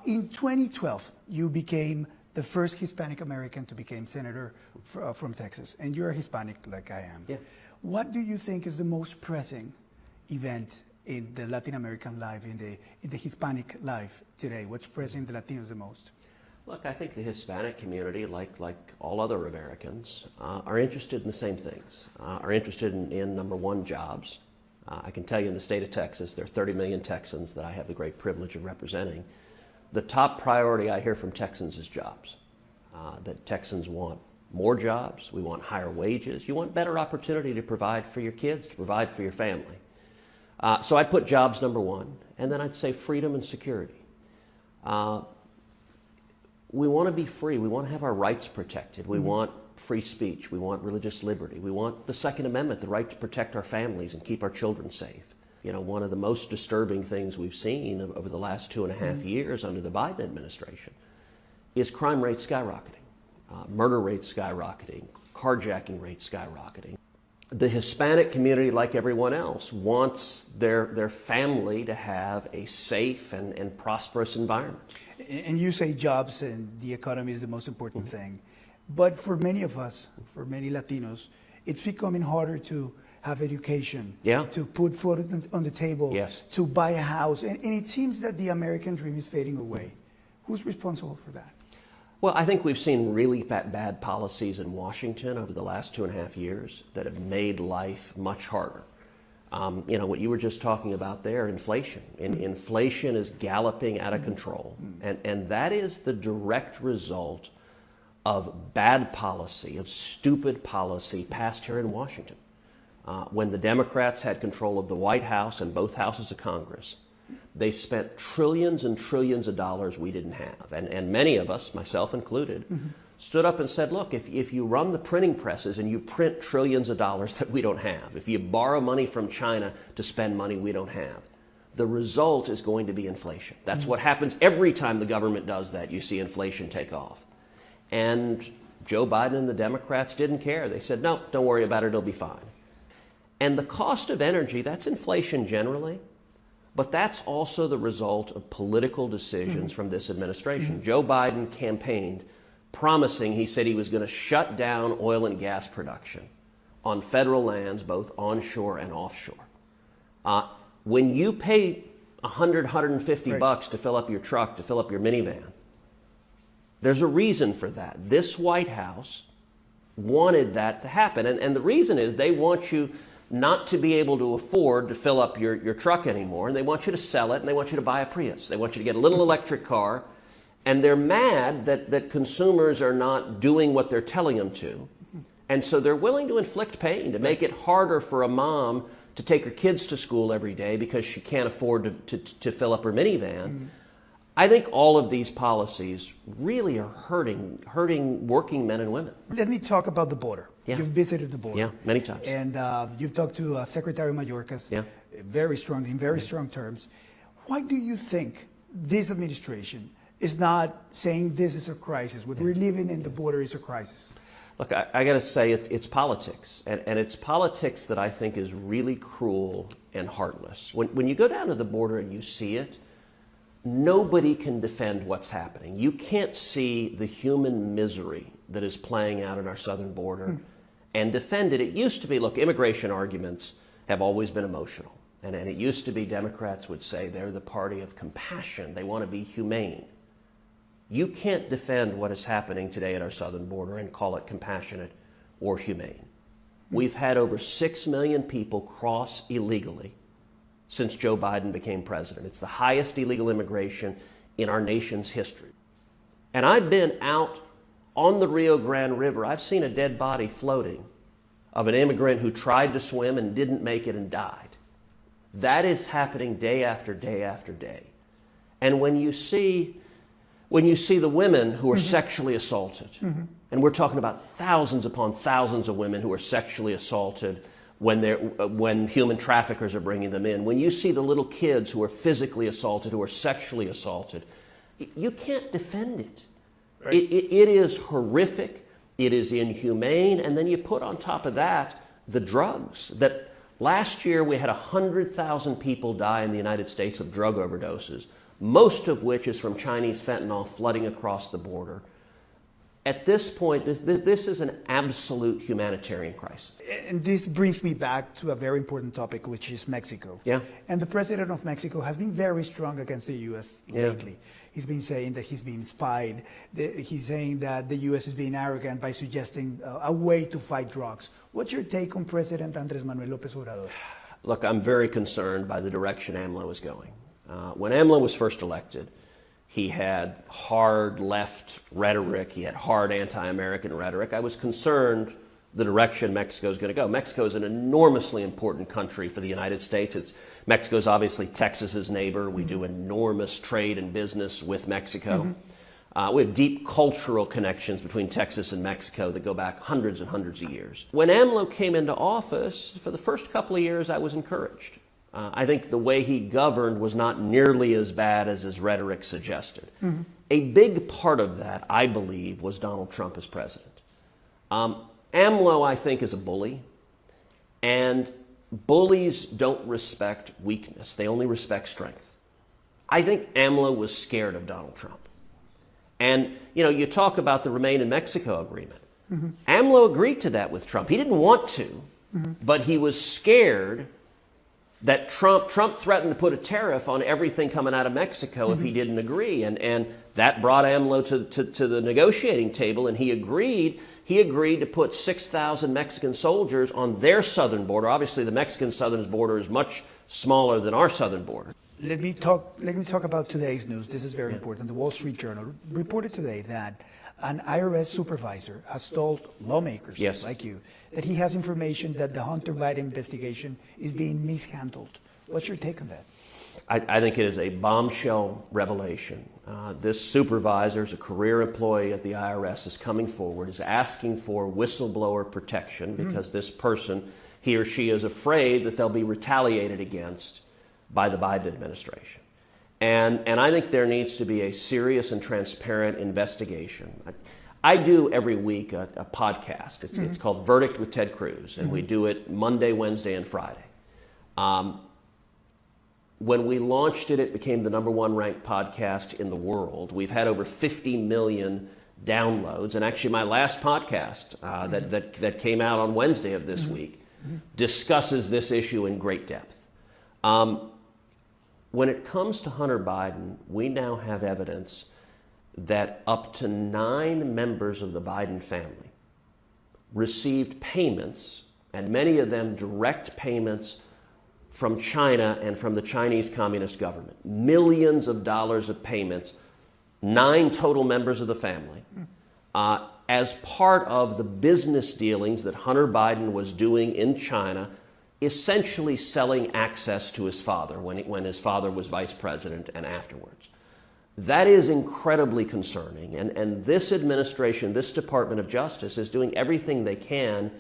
In 2012, you became the first Hispanic American to become senator from Texas, and you're a Hispanic like I am. Yeah. What do you think is the most pressing event in the Latin American life, in the Hispanic life today? What's pressing the Latinos the most? Look, I think the Hispanic community, like all other Americans, are interested in the same things. Are interested in number one, jobs. I can tell you in the state of Texas, there are 30 million Texans that I have the great privilege of representing. The top priority I hear from Texans is jobs. That Texans want more jobs, we want higher wages, you want better opportunity to provide for your kids, to provide for your family. So I'd put jobs number one, and then I'd say freedom and security. We want to be free. We want to have our rights protected. We want free speech. We want religious liberty. We want the Second Amendment, the right to protect our families and keep our children safe. You know, one of the most disturbing things we've seen over the last 2.5 years under the Biden administration is crime rates skyrocketing, murder rates skyrocketing, carjacking rates skyrocketing. The Hispanic community, like everyone else, wants their family to have a safe and prosperous environment. And you say jobs and the economy is the most important thing. But for many of us, for many Latinos, it's becoming harder to have education, to put food on the table, to buy a house. And it seems that the American dream is fading away. Who's responsible for that? Well, I think we've seen really bad policies in Washington over the last 2.5 years that have made life much harder. You know, what you were just talking about there, inflation. Inflation is galloping out of control. And that is the direct result of bad policy, of stupid policy passed here in Washington. When the Democrats had control of the White House and both houses of Congress, they spent trillions and trillions of dollars we didn't have. And many of us, myself included, stood up and said, look, if you run the printing presses and you print trillions of dollars that we don't have, if you borrow money from China to spend money we don't have, the result is going to be inflation. That's what happens every time the government does that. You see inflation take off. And Joe Biden and the Democrats didn't care. They said, no, don't worry about it, it'll be fine. And the cost of energy, that's inflation generally, but that's also the result of political decisions from this administration. Joe Biden campaigned promising, he said he was going to shut down oil and gas production on federal lands, both onshore and offshore. When you pay $100, $150 bucks to fill up your truck, to fill up your minivan, there's a reason for that. This White House wanted that to happen. And the reason is they want you not to be able to afford to fill up your truck anymore, and they want you to sell it, and they want you to buy a Prius. They want you to get a little electric car, and they're mad that consumers are not doing what they're telling them to. And so they're willing to inflict pain, to make it harder for a mom to take her kids to school every day because she can't afford to fill up her minivan. I think all of these policies really are hurting working men and women. Let me talk about the border. You've visited the border. Yeah, many times. And you've talked to Secretary Mayorkas very strongly, in very strong terms. Why do you think this administration is not saying this is a crisis? What we're living in the border is a crisis. Look, I got to say it's politics. And it's politics that I think is really cruel and heartless. When you go down to the border and you see it, nobody can defend what's happening. You can't see the human misery that is playing out at our southern border and defend it. It used to be, look, immigration arguments have always been emotional. And it used to be Democrats would say they're the party of compassion. They want to be humane. You can't defend what is happening today at our southern border and call it compassionate or humane. We've had over 6 million people cross illegally since Joe Biden became president. It's the highest illegal immigration in our nation's history. And I've been out on the Rio Grande River. I've seen a dead body floating of an immigrant who tried to swim and didn't make it and died. That is happening day after day after day. And when you see the women who are sexually assaulted, and we're talking about thousands upon thousands of women who are sexually assaulted when human traffickers are bringing them in, when you see the little kids who are physically assaulted, who are sexually assaulted, you can't defend it. Right. It is horrific. It is inhumane. And then you put on top of that the drugs. That last year we had 100,000 people die in the United States of drug overdoses. most of which is from Chinese fentanyl flooding across the border. At this point, this is an absolute humanitarian crisis. And this brings me back to a very important topic, which is Mexico. Yeah. And the president of Mexico has been very strong against the U.S. lately. He's been saying that he's being spied. He's saying that the U.S. is being arrogant by suggesting a way to fight drugs. What's your take on President Andrés Manuel López Obrador? Look, I'm very concerned by the direction AMLO is going. When AMLO was first elected, he had hard left rhetoric. He had hard anti-American rhetoric. I was concerned the direction Mexico is going to go. Mexico is an enormously important country for the United States. Mexico is obviously Texas's neighbor. We do enormous trade and business with Mexico. We have deep cultural connections between Texas and Mexico that go back hundreds and hundreds of years. When AMLO came into office, for the first couple of years, I was encouraged. I think the way he governed was not nearly as bad as his rhetoric suggested. A big part of that, I believe, was Donald Trump as president. AMLO, I think, is a bully, and bullies don't respect weakness. They only respect strength. I think AMLO was scared of Donald Trump. And, you know, you talk about the Remain in Mexico agreement. AMLO agreed to that with Trump. He didn't want to, but he was scared that Trump threatened to put a tariff on everything coming out of Mexico if he didn't agree. And that brought AMLO to the negotiating table, and he agreed. He agreed to put 6,000 Mexican soldiers on their southern border. Obviously, the Mexican southern border is much smaller than our southern border. Let me talk about today's news. This is very important. The Wall Street Journal reported today that an IRS supervisor has told lawmakers like you that he has information that the Hunter Biden investigation is being mishandled. What's your take on that? I think it is a bombshell revelation. This supervisor is a career employee at the IRS, is coming forward, is asking for whistleblower protection because this person, he or she, is afraid that they'll be retaliated against by the Biden administration. And I think there needs to be a serious and transparent investigation. I do every week a podcast. It's called Verdict with Ted Cruz, and we do it Monday, Wednesday, and Friday. When we launched it, it became the #1 ranked podcast in the world. We've had over 50 million downloads, and actually my last podcast that came out on Wednesday of this week discusses this issue in great depth. When it comes to Hunter Biden, we now have evidence that up to 9 members of the Biden family received payments, and many of them direct payments from China and from the Chinese Communist government. Millions of dollars of payments, 9 total members of the family, as part of the business dealings that Hunter Biden was doing in China, essentially selling access to his father when his father was vice president and afterwards. That is incredibly concerning, and this administration, this Department of Justice, is doing everything they can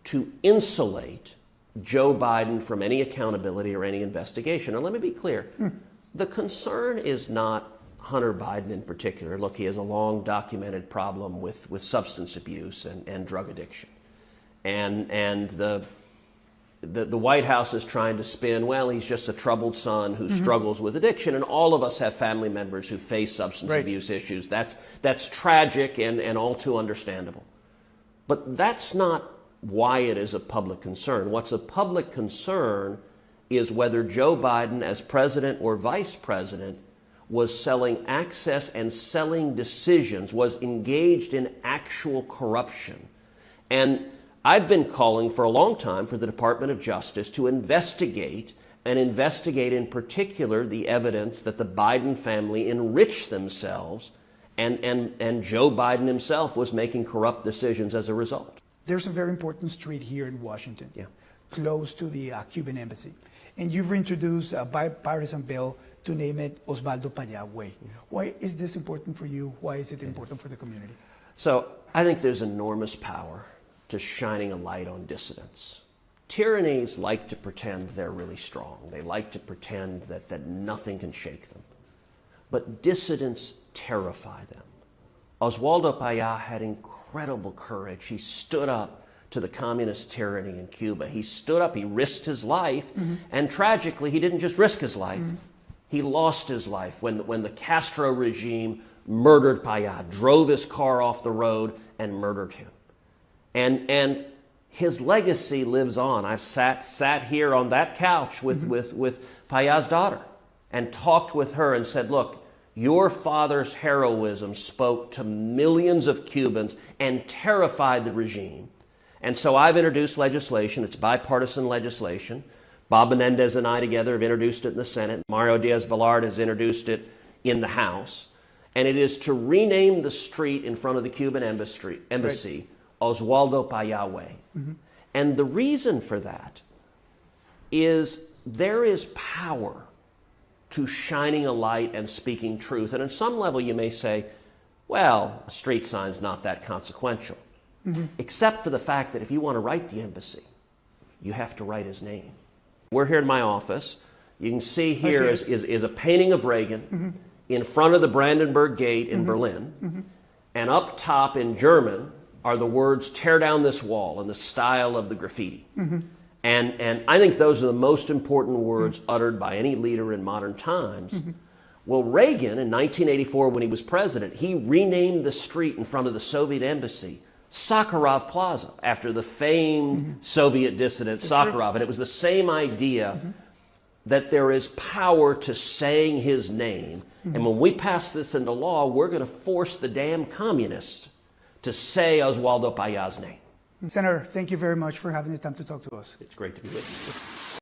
to insulate Joe Biden from any accountability or any investigation. And let me be clear, the concern is not Hunter Biden in particular. Look, he has a long documented problem with substance abuse and drug addiction. And the White House is trying to spin, well, he's just a troubled son who struggles with addiction, and all of us have family members who face substance abuse issues. That's tragic and all too understandable. But that's not why it is a public concern. What's a public concern is whether Joe Biden, as president or vice president, was selling access and selling decisions, was engaged in actual corruption. And I've been calling for a long time for the Department of Justice to investigate, and investigate in particular the evidence that the Biden family enriched themselves and Joe Biden himself was making corrupt decisions as a result. There's a very important street here in Washington, close to the Cuban embassy. And you've introduced a bipartisan bill to name it Osvaldo Paya Way. Why is this important for you? Why is it important for the community? So I think there's enormous power to shining a light on dissidents. Tyrannies like to pretend they're really strong. They like to pretend that nothing can shake them. But dissidents terrify them. Osvaldo Paya had incredible courage. He stood up to the communist tyranny in Cuba. He stood up, he risked his life, and tragically, he didn't just risk his life, He lost his life when the Castro regime murdered Payá, drove his car off the road and murdered him. And his legacy lives on. I've sat here on that couch with Payá's daughter and talked with her and said, look, your father's heroism spoke to millions of Cubans and terrified the regime. And so I've introduced legislation. It's bipartisan legislation. Bob Menendez and I together have introduced it in the Senate. Mario Diaz-Balart has introduced it in the House. And it is to rename the street in front of the Cuban embassy Right. Oswaldo Payá Way. And the reason for that is there is power to shining a light and speaking truth. And on some level you may say, well, a street sign's not that consequential. Except for the fact that if you want to write the embassy, you have to write his name. We're here in my office. You can see here is a painting of Reagan in front of the Brandenburg Gate in Berlin. And up top in German are the words, tear down this wall, in the style of the graffiti. And I think those are the most important words uttered by any leader in modern times. Well, Reagan, in 1984, when he was president, he renamed the street in front of the Soviet embassy Sakharov Plaza, after the famed Soviet dissident Sakharov. And it was the same idea that there is power to saying his name. And when we pass this into law, we're going to force the damn communists to say Oswaldo Payá's name. Senator, thank you very much for having the time to talk to us. It's great to be with you.